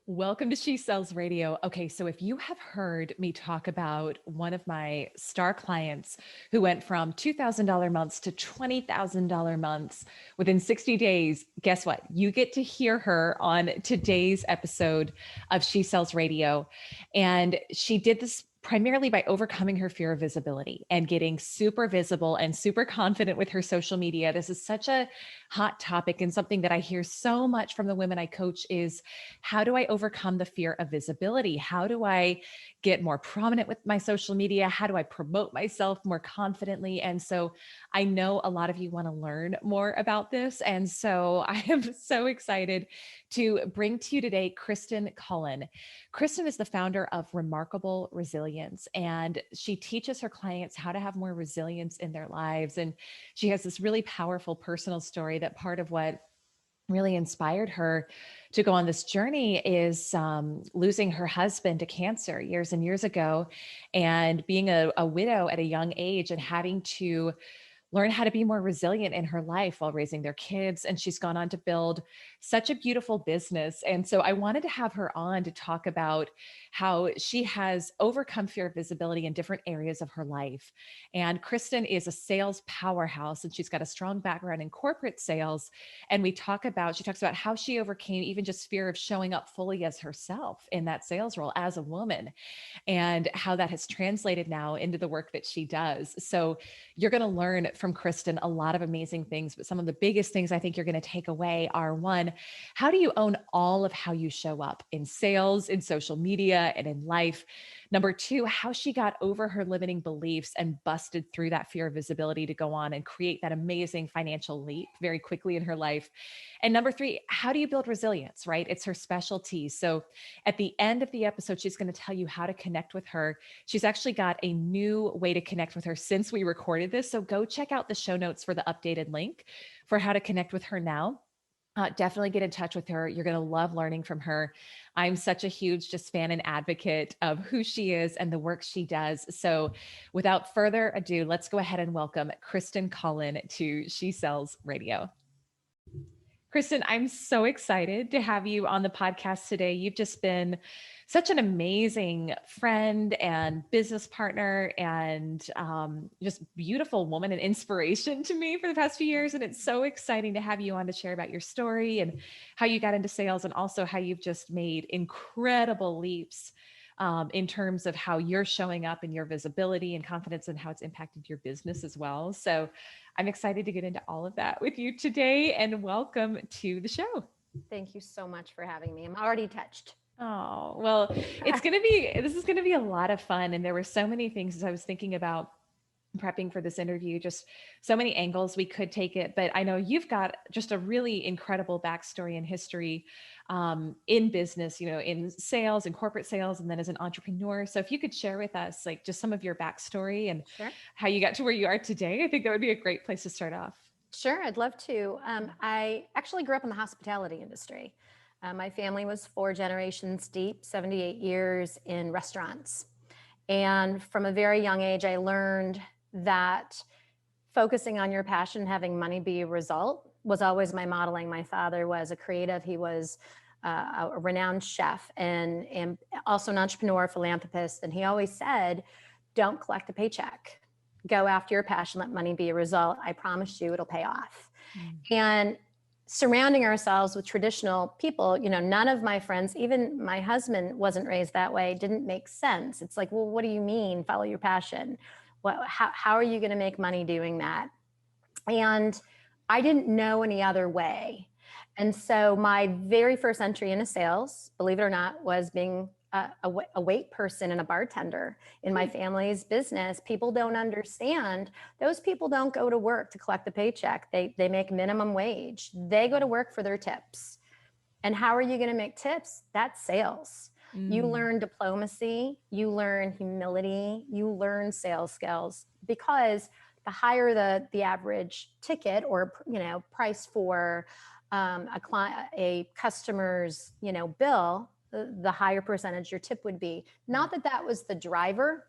Welcome to She Sells Radio. Okay, so if you have heard me talk about one of my star clients who went from $2,000 months to $20,000 months within 60 days, guess what? You get to hear her on today's episode of She Sells Radio. And she did this primarily by overcoming her fear of visibility and getting super visible and super confident with her social media. This is such a hot topic and something that I hear so much from the women I coach is how do I overcome the fear of visibility? How do I get more prominent with my social media? How do I promote myself more confidently? And so I know a lot of you want to learn more about this. And so I am so excited to bring to you today Kristen Cullen. Kristen is the founder of Remarkable Resilience, and she teaches her clients how to have more resilience in their lives. And she has this really powerful personal story that part of what really inspired her to go on this journey is losing her husband to cancer years and years ago, and being a widow at a young age and having to learn how to be more resilient in her life while raising their kids. And she's gone on to build such a beautiful business. And so I wanted to have her on to talk about how she has overcome fear of visibility in different areas of her life. And Kristen is a sales powerhouse, and she's got a strong background in corporate sales. And she talks about how she overcame even just fear of showing up fully as herself in that sales role as a woman, and how that has translated now into the work that she does. So you're going to learn from Kristen a lot of amazing things, but some of the biggest things I think you're going to take away are: one, how do you own all of how you show up in sales, in social media, and in life? Number two, how she got over her limiting beliefs and busted through that fear of visibility to go on and create that amazing financial leap very quickly in her life. And number three, how do you build resilience, right? It's her specialty. So at the end of the episode, she's going to tell you how to connect with her. She's actually got a new way to connect with her since we recorded this. So go check out the show notes for the updated link for how to connect with her now. Definitely get in touch with her. You're going to love learning from her. I'm such a huge just fan and advocate of who she is and the work she does. So without further ado, let's go ahead and welcome Kristen Cullen to She Sells Radio. Kristen, I'm so excited to have you on the podcast today. You've just been such an amazing friend and business partner, and just beautiful woman and inspiration to me for the past few years. And it's so exciting to have you on to share about your story and how you got into sales, and also how you've just made incredible leaps in terms of how you're showing up and your visibility and confidence, and how it's impacted your business as well. So I'm excited to get into all of that with you today, and welcome to the show. Thank you so much for having me. I'm already touched. Oh, well, this is going to be a lot of fun. And there were so many things as I was thinking about prepping for this interview, just so many angles we could take it. But I know you've got just a really incredible backstory and history in business, in sales and corporate sales, and then as an entrepreneur. So if you could share with us like just some of your backstory and Sure. how you got to where you are today, I think that would be a great place to start off. Sure, I'd love to. I actually grew up in the hospitality industry. My family was 4 generations deep, 78 years in restaurants. And from a very young age, I learned that focusing on your passion, having money be a result, was always my modeling. My father was a creative. He was a renowned chef and also an entrepreneur, philanthropist. And he always said, don't collect a paycheck. Go after your passion, let money be a result. I promise you it'll pay off. Mm. And surrounding ourselves with traditional people, none of my friends, even my husband wasn't raised that way, didn't make sense. It's like, well, what do you mean follow your passion? How are you going to make money doing that? And I didn't know any other way. And so my very first entry into sales, believe it or not, was being a wait person and a bartender in my family's business. People don't understand. Those people don't go to work to collect the paycheck. They make minimum wage. They go to work for their tips. And how are you going to make tips? That's sales. You learn diplomacy, you learn humility, you learn sales skills, because the higher the average ticket or price for a customer's bill, the higher percentage your tip would be. Not that was the driver,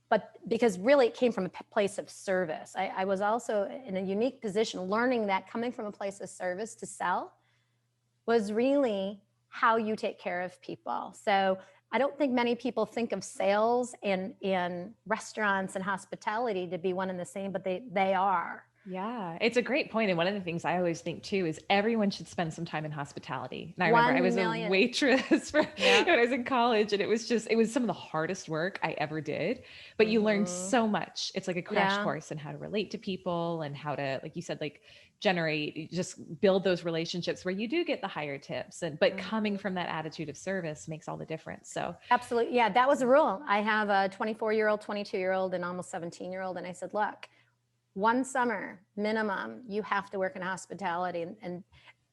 but because really it came from a place of service. I was also in a unique position, learning that coming from a place of service to sell was really how you take care of people. So I don't think many people think of sales and restaurants and hospitality to be one and the same, but they are. Yeah, it's a great point. And one of the things I always think too is everyone should spend some time in hospitality. And I remember I was a 1,000,000. waitress Yeah. when I was in college, and it was some of the hardest work I ever did. But you learn Hmm. so much. It's like a crash Yeah. course in how to relate to people and how to, like you said, like generate, just build those relationships where you do get the higher tips. And but coming Mhm. from that attitude of service makes all the difference. So Absolutely. Yeah, that was a rule. I have a 24-year-old, 22-year-old, and almost 17-year-old. And I said, look, one summer minimum, you have to work in hospitality. And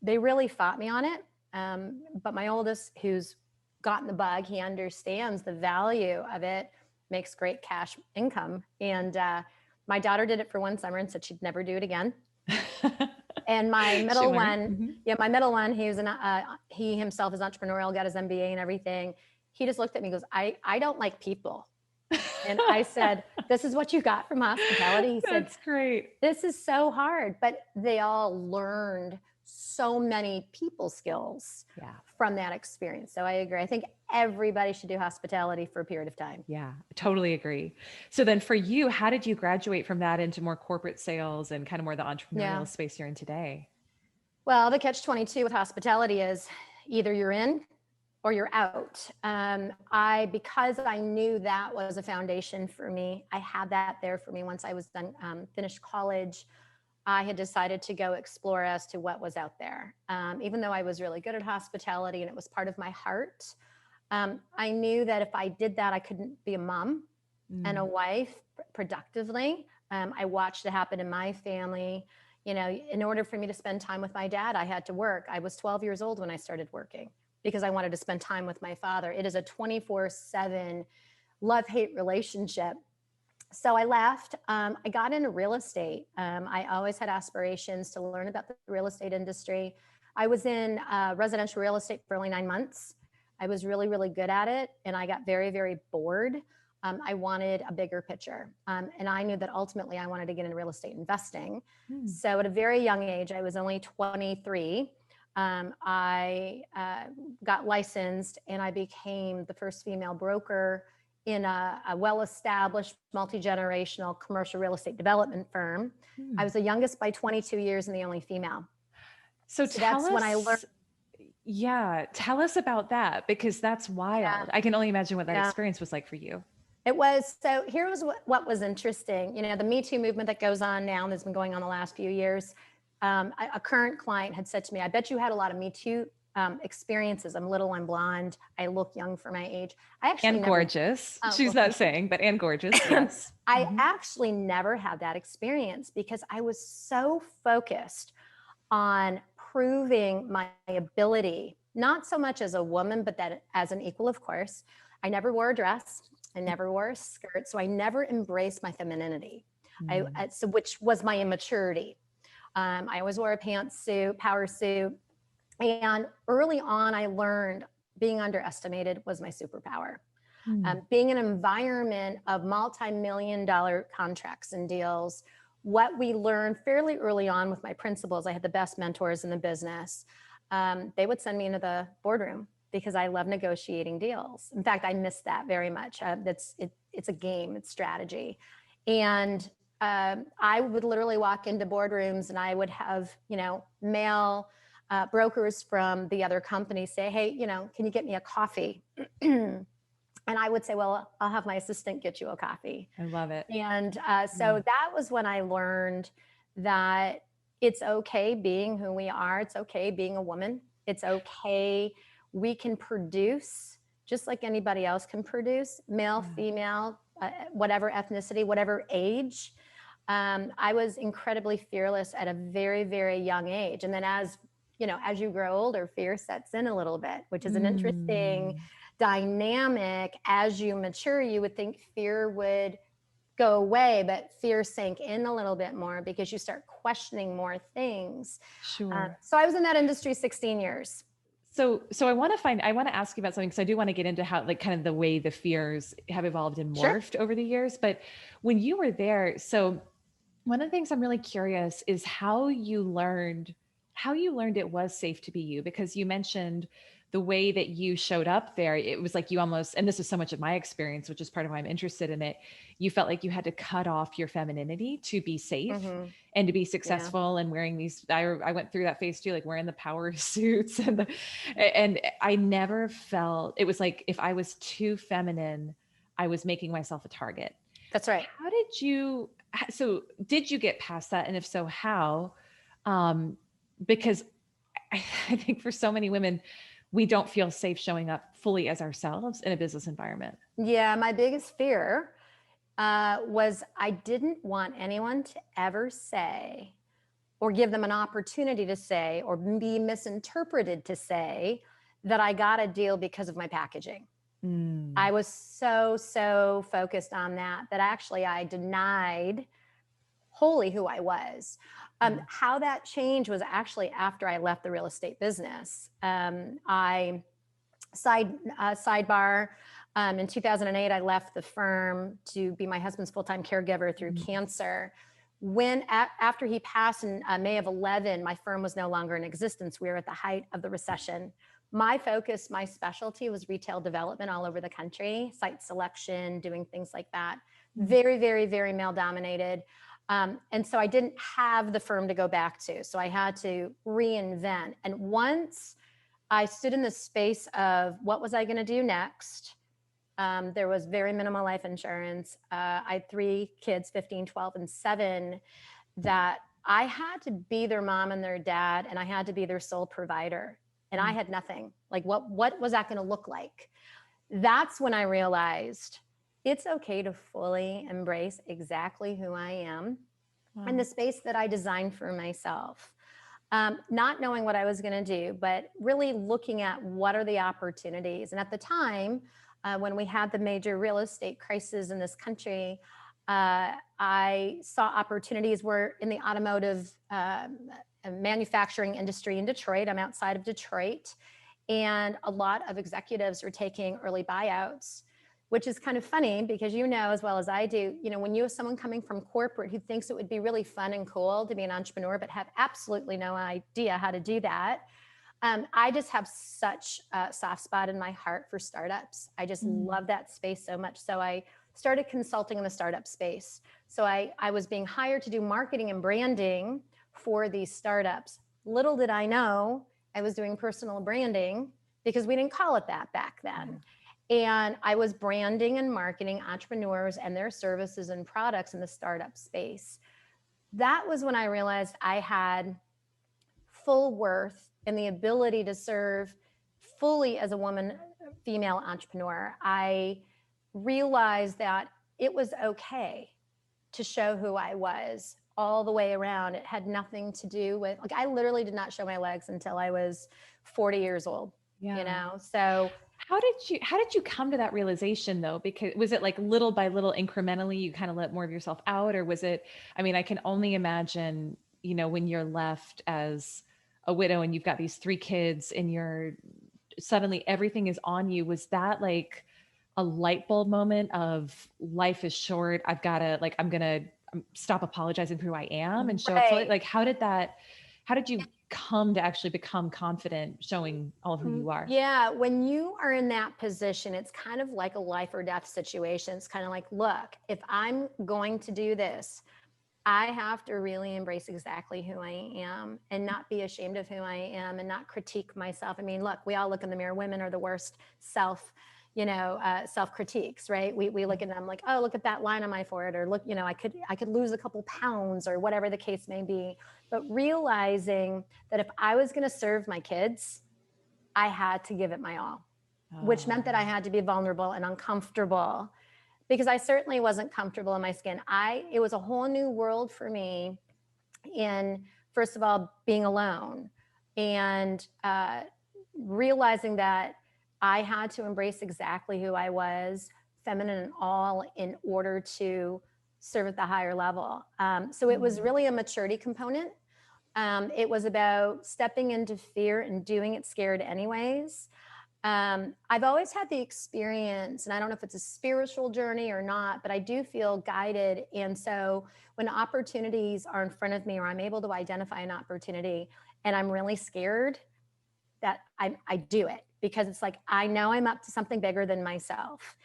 they really fought me on it. But my oldest, who's gotten the bug, he understands the value of it, makes great cash income. And my daughter did it for one summer and said she'd never do it again. And my she middle learned. one, Mhm. yeah, my middle one, he himself is entrepreneurial, got his MBA and everything. He just looked at me and goes, I don't like people. And I said, this is what you got from hospitality. He said, That's great. this is so hard, but they all learned so many people skills Yeah. from that experience. So I agree. I think everybody should do hospitality for a period of time. Yeah, totally agree. So then for you, how did you graduate from that into more corporate sales and kind of more the Yeah. entrepreneurial space you're in today? Well, the catch 22 with hospitality is either you're in or you're out. Because I knew that was a foundation for me, I had that there for me once I was done, finished college. I had decided to go explore as to what was out there. Even though I was really good at hospitality and it was part of my heart, I knew that if I did that, I couldn't be a mom and a Mm. wife productively. I watched it happen in my family. You know, in order for me to spend time with my dad, I had to work. I was 12 years old when I started working because I wanted to spend time with my father. It is a 24/7 love hate relationship. So I left. I got into real estate. I always had aspirations to learn about the real estate industry. I was in residential real estate for only 9 months. I was really, really good at it, and I got very, very bored. I wanted a bigger picture, and I knew that ultimately I wanted to get into real estate investing. Mm. So at a very young age, I was only 23. I got licensed, and I became the first female broker in a well-established multi-generational commercial real estate development firm. I Mm. was the youngest by 22 years and the only female. So So that's when I learned. yeah, tell us about that because that's Yeah, wild. I can only imagine what that yeah. experience was like for you. It was. So here was what was interesting. You know, the Me Too movement that goes on now, that's been going on the last few years. A current client had said to me, I bet you had a lot of Me Too experiences. I'm little, I'm blonde, I look young for my age. I actually And never, gorgeous. She's well, not thank you. saying, but and gorgeous. Yes. I Mhm. actually never had that experience because I was so focused on proving my ability, not so much as a woman, but that as an equal, of course. I never wore a dress. I never wore a skirt. So I never embraced my femininity, Mm. so which was my immaturity. I always wore a pantsuit, power suit. And early on, I learned being underestimated was my superpower. Mm. Being an environment of multi-million-dollar contracts and deals, what we learned fairly early on with my principals, I had the best mentors in the business. They would send me into the boardroom because I love negotiating deals. In fact, I miss that very much. It's a game, it's strategy. And I would literally walk into boardrooms and I would have, male brokers from the other company say, hey, can you get me a coffee? And I would say, well, I'll have my assistant get you a coffee. I love it. And Yeah. so that was when I learned that it's okay being who we are. It's okay being a woman. It's okay. We can produce just like anybody else can produce, male, Yeah. female, whatever ethnicity, whatever age. I was incredibly fearless at a very, very young age. And then as you grow older, fear sets in a little bit, which is an interesting Mm. dynamic. As you mature, you would think fear would go away, but fear sank in a little bit more because you start questioning more things. Sure. So I was in that industry 16 years. So I want to ask you about something because I do want to get into how, like, kind of the way the fears have evolved and Sure. morphed over the years. But when you were there, so one of the things I'm really curious is how you learned it was safe to be you, because you mentioned the way that you showed up there, it was like you almost, and this is so much of my experience, which is part of why I'm interested in it. You felt like you had to cut off your femininity to be safe Mm-hmm. and to be Yeah. successful, and wearing these, I went through that phase too, like wearing the power suits and I never felt, it was like if I was too feminine, I was making myself a target. That's right. How did you, so did you get past that? And if so, how? Um, because I think for so many women, we don't feel safe showing up fully as ourselves in a business environment. Yeah. My biggest fear was I didn't want anyone to ever say or give them an opportunity to say or be misinterpreted to say that I got a deal because of my packaging. Mm. I was so focused on that actually I denied wholly who I was. Yeah. How that changed was actually after I left the real estate business. I sidebar. In 2008, I left the firm to be my husband's full-time caregiver through Mhm. cancer. When after he passed in May of 11, my firm was no longer in existence. We were at the height of the recession. My focus, my specialty was retail development all over the country, site selection, doing things like that. Very male dominated. And so I didn't have the firm to go back to. So I had to reinvent. And once I stood in the space of what was I going to do next? There was very minimal life insurance. I had 3 kids, 15, 12, and 7, that I had to be their mom and their dad, and I had to be their sole provider. And I had nothing. Like, what was that going to look like? That's when I realized it's okay to fully embrace exactly who I am in the Wow. space that I designed for myself. Not knowing what I was going to do, but really looking at what are the opportunities. And at the time, when we had the major real estate crisis in this country, I saw opportunities were in the automotive manufacturing industry in Detroit. I'm outside of Detroit. And a lot of executives were taking early buyouts, which is kind of funny because you know as well as I do, you know, when you have someone coming from corporate who thinks it would be really fun and cool to be an entrepreneur, but have absolutely no idea how to do that. I just have such a soft spot in my heart for startups. I just Mm. love that space so much. So I started consulting in the startup space. So I was being hired to do marketing and branding for these startups. Little did I know I was doing personal branding because we didn't call it that back then. And I was branding and marketing entrepreneurs and their services and products in the startup space. That was when I realized I had full worth and the ability to serve fully as a woman, female entrepreneur. I realized that it was okay to show who I was all the way around. It had nothing to do with, like, I literally did not show my legs until I was 40 years old, you Yeah. know? So How did you come to that realization though? Because was it like little by little incrementally you kind of let more of yourself out, or was it, I mean, I can only imagine, when you're left as a widow and you've got these 3 kids and you're suddenly everything is on you. Was that like a light bulb moment of life is short? I've got to, like, I'm going to stop apologizing for who I am and show up fully. right. Like, how did you come to actually become confident showing all of who you are? Yeah, when you are in that position, it's kind of like a life or death situation. It's kind of like, look, if I'm going to do this, I have to really embrace exactly who I am and not be ashamed of who I am and not critique myself. I mean, look, we all look in the mirror. Women are the worst self critiques, right? We look at them like, oh, look at that line on my forehead, or look, I could lose a couple pounds or whatever the case may be. But realizing that if I was going to serve my kids, I had to give it my all, which meant that I Oh, had to be vulnerable and uncomfortable because I certainly wasn't comfortable in my skin. It was a whole new world for me in, first of all, being alone and realizing that I had to embrace exactly who I was, feminine and all, in order to serve at the higher level. So it was mm, really a maturity component. It was about stepping into fear and doing it scared anyways. I've always had the experience, and I don't know if it's a spiritual journey or not, but I do feel guided. And so when opportunities are in front of me, or I'm able to identify an opportunity and I'm really scared, that I do it. because it's like, I know I'm up to something bigger than myself.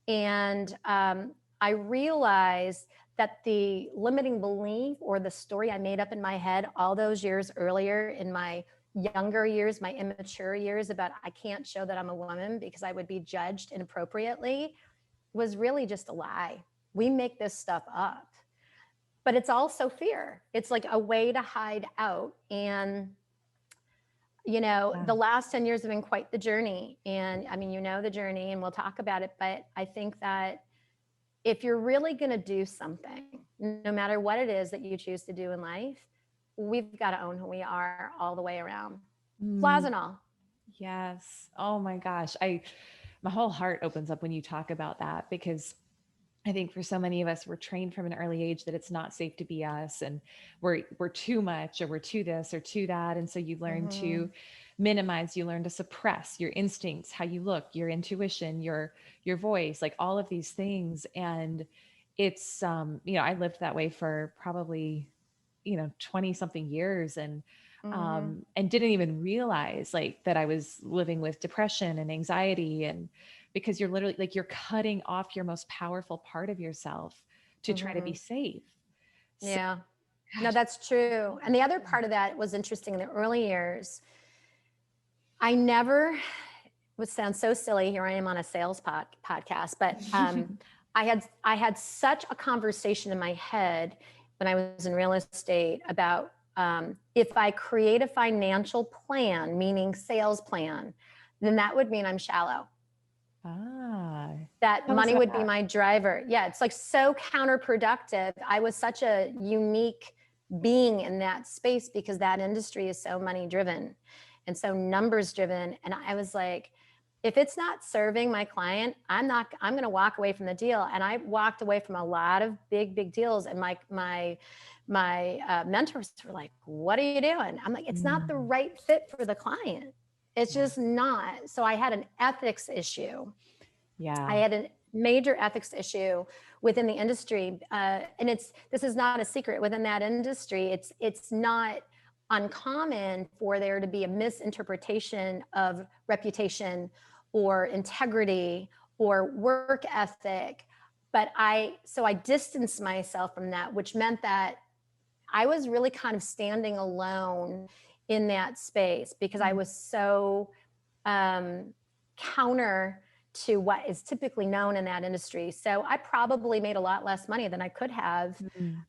And I realized that the limiting belief or the story I made up in my head all those years earlier, in my younger years, my immature years, about I can't show that I'm a woman because I would be judged inappropriately, was really just a lie. We make this stuff up, but it's also fear. It's like a way to hide out. And Yeah. the last 10 years have been quite the journey. And I mean, the journey, and we'll talk about it. But I think that if you're really going to do something, no matter what it is that you choose to do in life, we've got to own who we are all the way around, flaws Mm, and all. yes. Oh my gosh. My whole heart opens up when you talk about that, because I think for so many of us, we're trained from an early age that it's not safe to be us, and we're too much, or we're too this or too that. And so you learn to Mm-hmm. minimize, you learn to suppress your instincts, how you look, your intuition, your voice, like all of these things. And it's I lived that way for probably 20 something years, Mm-hmm. and didn't even realize like that I was living with depression and anxiety, and because you're literally like you're cutting off your most powerful part of yourself to try to be Mm-hmm. safe. So Yeah. No, gosh, that's true. And the other part of that was interesting in the early years. I never, would sound so silly. Here I am on a sales podcast, but I had such a conversation in my head when I was in real estate about if I create a financial plan, meaning sales plan, then that would mean I'm shallow. ah, That how was money would be that? my driver. Yeah, it's like so counterproductive. I was such a unique being in that space because that industry is so money driven and so numbers driven. And I was like, if it's not serving my client, I'm going to walk away from the deal. And I walked away from a lot of big deals. And my mentors were like, what are you doing? I'm like, it's not the Mm, right fit for the client. It's yeah, just not. So I had an ethics issue. I yeah. had a major ethics issue within the industry, and this is not a secret within that industry. It's not uncommon for there to be a misinterpretation of reputation or integrity or work ethic. But I distanced myself from that, which meant that I was really kind of standing alone in that space because I Mm, was so counter to what is typically known in that industry. So I probably made a lot less money than I could have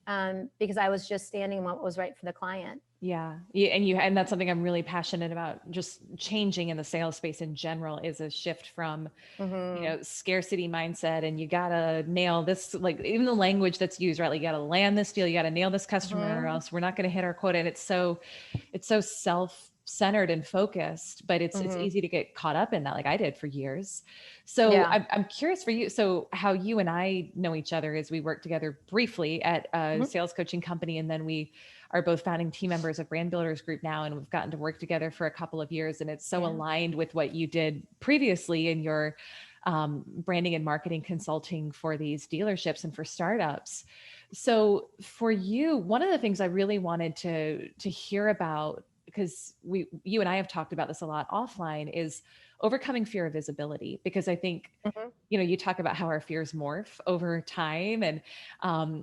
mm. because I was just standing what was right for the client. Yeah. Yeah. And that's something I'm really passionate about. Just changing in the sales space in general is a shift from, Mm-hmm. scarcity mindset, and you gotta nail this, like even the language that's used, right? Like you gotta land this deal, you gotta nail this customer, or Mm-hmm. else we're not gonna hit our quota. And it's so self-centered and focused, but it's Mm-hmm. easy to get caught up in that, like I did for years. So Yeah. I'm curious for you. So how you and I know each other is we worked together briefly at a Mm-hmm. sales coaching company, and then we are both founding team members of Brand Builders Group now, and we've gotten to work together for a couple of years. And it's so Yeah. aligned with what you did previously in your branding and marketing consulting for these dealerships and for startups. So for you, one of the things I really wanted to hear about, because you and I have talked about this a lot offline, is overcoming fear of visibility. Because I think Mm-hmm. you talk about how our fears morph over time, and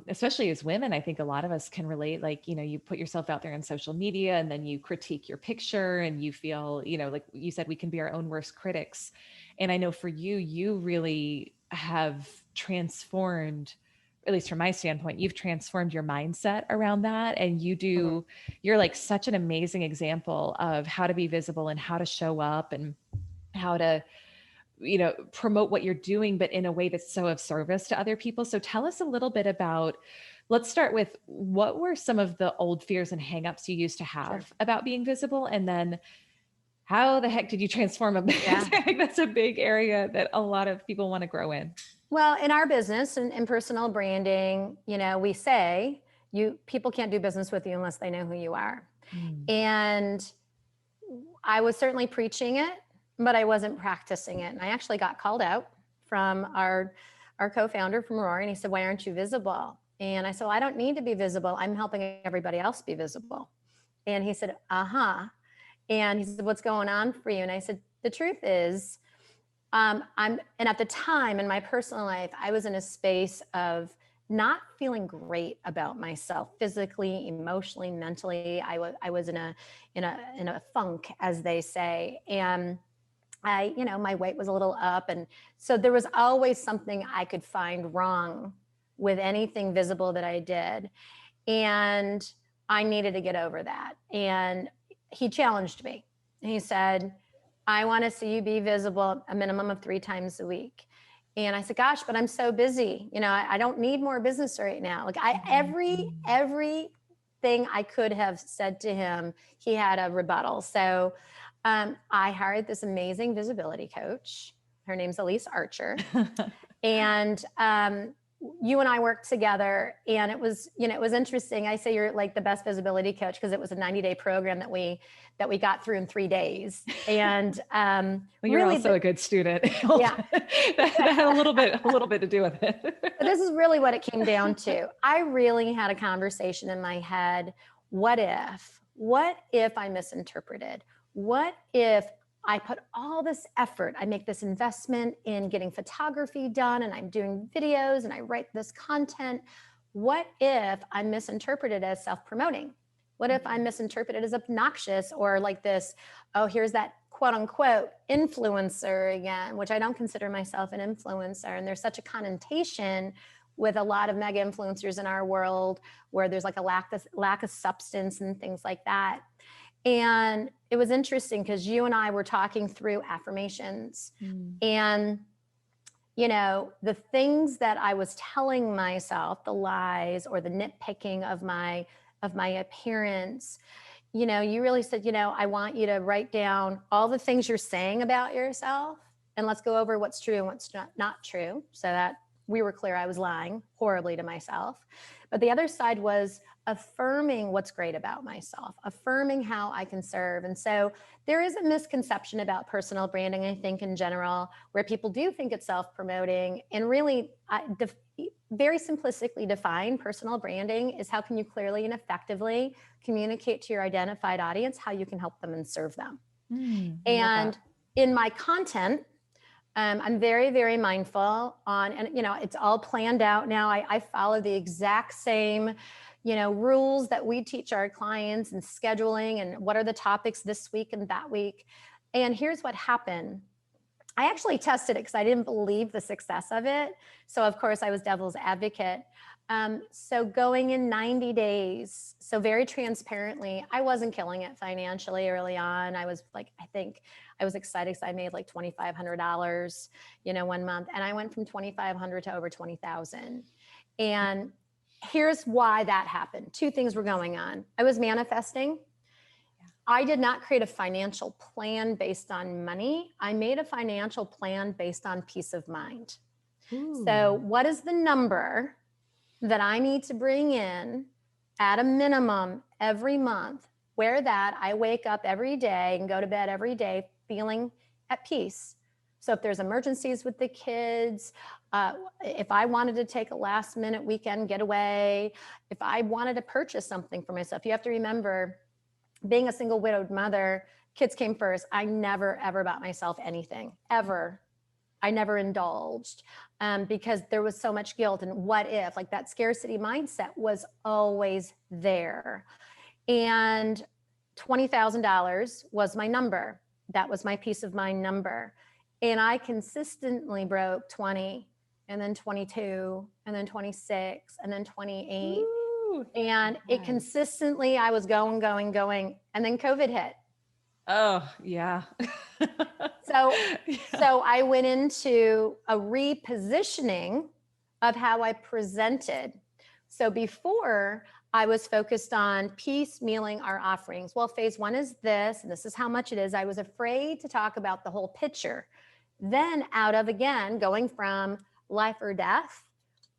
especially as women, I think a lot of us can relate. Like you put yourself out there in social media, and then you critique your picture, and you feel like you said, we can be our own worst critics. And I know for you, you really have transformed, at least from my standpoint, you've transformed your mindset around that. And Mm-hmm. you're like such an amazing example of how to be visible and how to show up and how to promote what you're doing, but in a way that's so of service to other people. So tell us a little bit about, let's start with, what were some of the old fears and hangups you used to Sure. have about being visible? And then how the heck did you transform them? Because Yeah. I think that's a big area that a lot of people want to grow in. Well, in our business and in personal branding, we say people can't do business with you unless they know who you are. Mm, And I was certainly preaching it, but I wasn't practicing it. And I actually got called out from our co-founder from Roar, and he said, "Why aren't you visible?" And I said, "Well, I don't need to be visible. I'm helping everybody else be visible." And he said, "Uh-huh." And he said, "What's going on for you?" And I said, The truth is, and at the time in my personal life, I was in a space of not feeling great about myself physically, emotionally, mentally. I was in a funk, as they say. And my weight was a little up. And so there was always something I could find wrong with anything visible that I did. And I needed to get over that. And he challenged me. He said, I want to see you be visible a minimum of 3 times a week. And I said, gosh, but I'm so busy. I don't need more business right now. Like everything I could have said to him, he had a rebuttal. So I hired this amazing visibility coach. Her name's Elyse Archer. And you and I worked together, and it was interesting. I say you're like the best visibility coach because it was a 90-day program that we got through in 3 days. And well, you're really also a good student. Yeah, that had a little bit to do with it. But this is really what it came down to. I really had a conversation in my head. What if I misinterpreted? What if I put all this effort, I make this investment in getting photography done, and I'm doing videos, and I write this content. What if I misinterpreted as self-promoting? What if I misinterpreted as obnoxious, or like this, oh, here's that quote unquote influencer again, which I don't consider myself an influencer. And there's such a connotation with a lot of mega influencers in our world where there's like a lack of substance and things like that. And it was interesting because you and I were talking through affirmations, and the things that I was telling myself, the lies or the nitpicking of my appearance, you really said, I want you to write down all the things you're saying about yourself, and let's go over what's true and what's not true, so that we were clear I was lying horribly to myself. But the other side was affirming what's great about myself, affirming how I can serve. And so there is a misconception about personal branding, I think, in general, where people do think it's self-promoting. And really, very simplistically defined, personal branding is how can you clearly and effectively communicate to your identified audience how you can help them and serve them. And in my content, I'm very, very mindful on, and it's all planned out now. I follow the exact same rules that we teach our clients, and scheduling, and what are the topics this week and that week. And here's what happened. I actually tested it because I didn't believe the success of it. So of course I was devil's advocate. So going in 90 days, so very transparently, I wasn't killing it financially early on. I was like, I think I was excited because I made like $2,500, 1 month. And I went from 2,500 to over 20,000. And here's why that happened. 2 things were going on. I was manifesting. I did not create a financial plan based on money. I made a financial plan based on peace of mind. So what is the number that I need to bring in at a minimum every month, where that I wake up every day and go to bed every day feeling at peace? So if there's emergencies with the kids, if I wanted to take a last minute weekend getaway, if I wanted to purchase something for myself, you have to remember, being a single widowed mother, kids came first. I never, ever bought myself anything, ever. I never indulged because there was so much guilt. And what if, like, that scarcity mindset was always there. And $20,000 was my number. That was my peace of mind number. And I consistently broke 20, and then 22, and then 26, and then 28. And it consistently, I was going. And then COVID hit. Oh, yeah. So I went into a repositioning of how I presented. So before, I was focused on piecemealing our offerings. Well, phase 1 is this, and this is how much it is. I was afraid to talk about the whole picture. Then out of, again, going from life or death,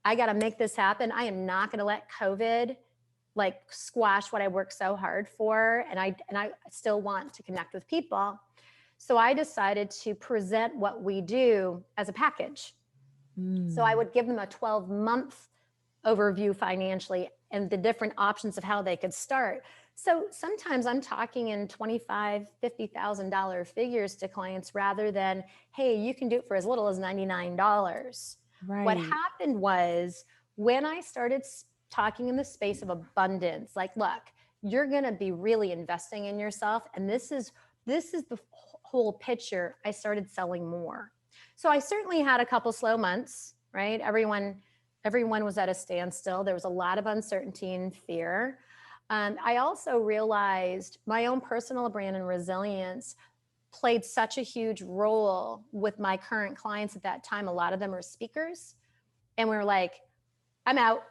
I got to make this happen. I am not going to let COVID like squash what I worked so hard for. And I still want to connect with people. So I decided to present what we do as a package. So I would give them a 12-month overview financially and the different options of how they could start. So sometimes I'm talking in $25,000, $50,000 figures to clients rather than, hey, you can do it for as little as $99. What Right. happened was when I started talking in the space of abundance, like, look, you're going to be really investing in yourself. And this is the whole picture. I started selling more. So I certainly had a couple slow months, right? Everyone was at a standstill. There was a lot of uncertainty and fear. I also realized my own personal brand and resilience played such a huge role with my current clients at that time. A lot of them are speakers. And we were like, I'm out.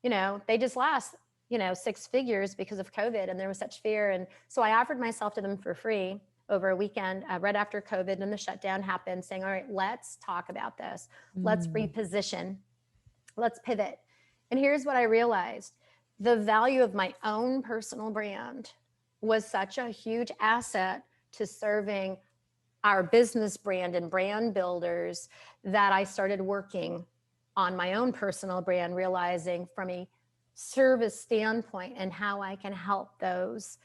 They just lost, 6 figures because of COVID. And there was such fear. And so I offered myself to them for free over a weekend, right after COVID and the shutdown happened, saying, all right, let's talk about this. Let's Mm. reposition. Let's pivot. And here's what I realized. The value of my own personal brand was such a huge asset to serving our business brand and brand builders that I started working on my own personal brand, realizing from a service standpoint and how I can help those.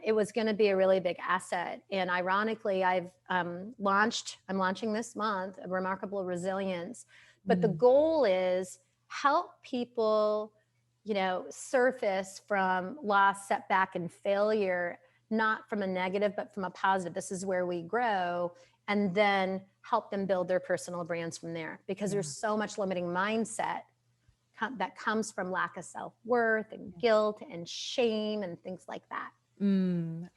It was going to be a really big asset. And ironically, I'm launching this month, a Remarkable Resilience. But the Mm. goal is help people, surface from loss, setback, and failure, not from a negative, but from a positive. This is where we grow, and then help them build their personal brands from there, because Yeah. there's so much limiting mindset that comes from lack of self-worth and guilt and shame and things like that.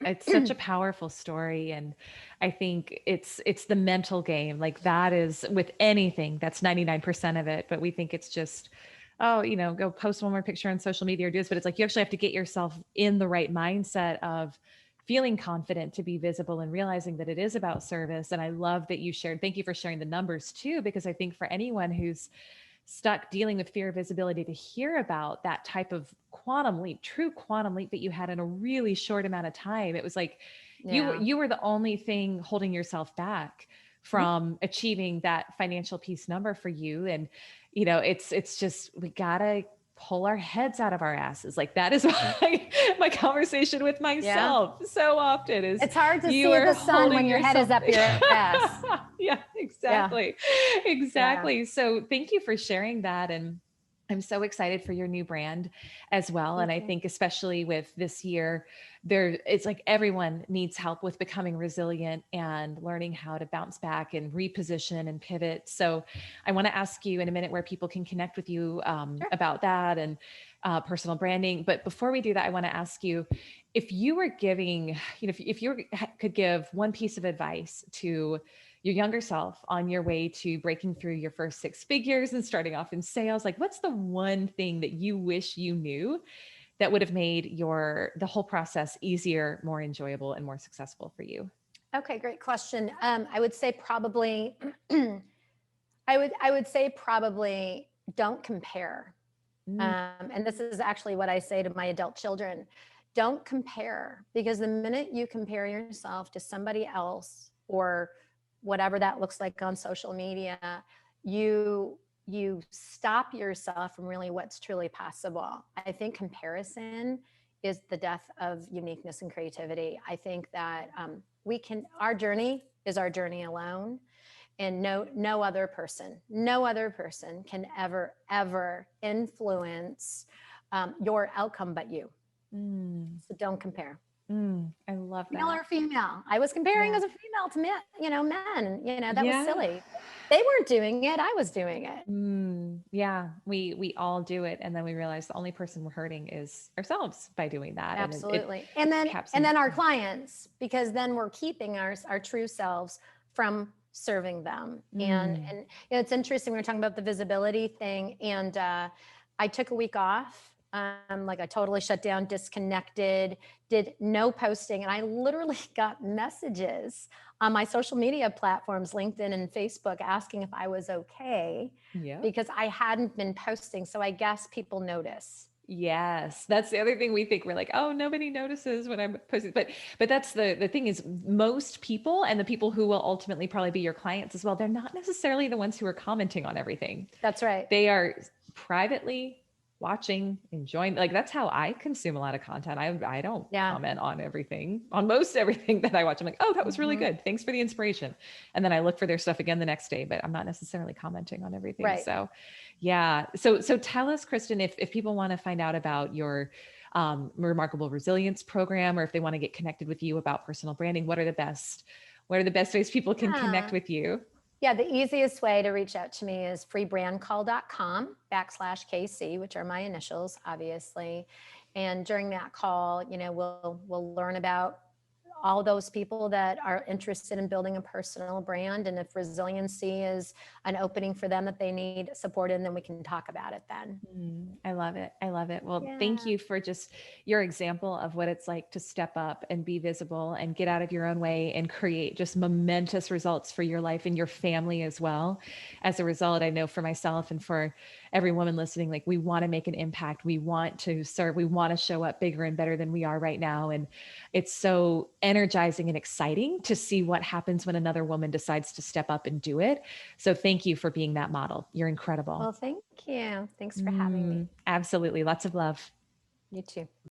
It's such a powerful story. And I think it's the mental game. Like that is with anything, that's 99% of it. But we think it's just, oh, go post one more picture on social media or do this. But it's like you actually have to get yourself in the right mindset of feeling confident to be visible and realizing that it is about service. And I love that you shared, thank you for sharing the numbers too, because I think for anyone who's stuck dealing with fear of visibility, to hear about that type of quantum leap, true quantum leap that you had in a really short amount of time. It was like Yeah. you were the only thing holding yourself back from achieving that financial piece number for you. And it's just, we gotta pull our heads out of our asses. Like that is my conversation with Yeah. myself so often is It's hard to you see are the sun holding when your head is yourself. up your ass. Yeah, Yeah. exactly. Yeah. Exactly. So thank you for sharing that. And I'm so excited for your new brand as well. And Thank I you. think especially with this year, it's like everyone needs help with becoming resilient and learning how to bounce back and reposition and pivot. So I want to ask you in a minute where people can connect with you Sure. about that and personal branding. But before we do that, I want to ask you if you were giving, if you could give one piece of advice to your younger self on your way to breaking through your first 6 figures and starting off in sales, like what's the one thing that you wish you knew that would have made the whole process easier, more enjoyable, and more successful for you? Okay, great question. I would say probably, I would say probably don't compare. Mm. And this is actually what I say to my adult children. Don't compare, because the minute you compare yourself to somebody else or whatever that looks like on social media, you stop yourself from really what's truly possible. I think comparison is the death of uniqueness and creativity. I think that our journey is our journey alone, and no other person can ever influence your outcome but you. Mm. So don't compare. I love Male that. or female. I was comparing Yeah. as a female to men, that was Yeah. silly. They weren't doing it, I was doing it. Yeah, we all do it, and then we realize the only person we're hurting is ourselves by doing that, and it Absolutely. And then caps and in. then our clients, because then we're keeping our true selves from serving them. And it's interesting, we were talking about the visibility thing, and I took a week off. Like I totally shut down, disconnected, did no posting, and I literally got messages on my social media platforms, LinkedIn and Facebook, asking if I was okay Yeah. because I hadn't been posting. So I guess people notice. Yes, that's the other thing we think. We're like, oh, nobody notices when I'm posting, but that's the thing is most people, and the people who will ultimately probably be your clients as well, they're not necessarily the ones who are commenting on everything. That's right. They are privately watching, enjoying. Like that's how I consume a lot of content. I don't Yeah. comment on everything, on most everything that I watch. I'm like, oh, that was really Mhm. good. Thanks for the inspiration. And then I look for their stuff again the next day, but I'm not necessarily commenting on everything. Right. So yeah. So tell us, Kristen, if people want to find out about your remarkable resilience program, or if they want to get connected with you about personal branding, what are the best ways people can connect Yeah. with you? Yeah, the easiest way to reach out to me is freebrandcall.com/KC, which are my initials, obviously. And during that call, we'll learn about all those people that are interested in building a personal brand. And if resiliency is an opening for them that they need support in, then we can talk about it then. I love it. I love it. Well, thank Yeah. you for just your example of what it's like to step up and be visible and get out of your own way and create just momentous results for your life and your family as well. As a result, I know for myself and for every woman listening, like we want to make an impact. We want to serve. We want to show up bigger and better than we are right now. And it's so energizing and exciting to see what happens when another woman decides to step up and do it. So thank you for being that model. You're incredible. Well, thank you. Thanks for having me. Absolutely. Lots of love. You too.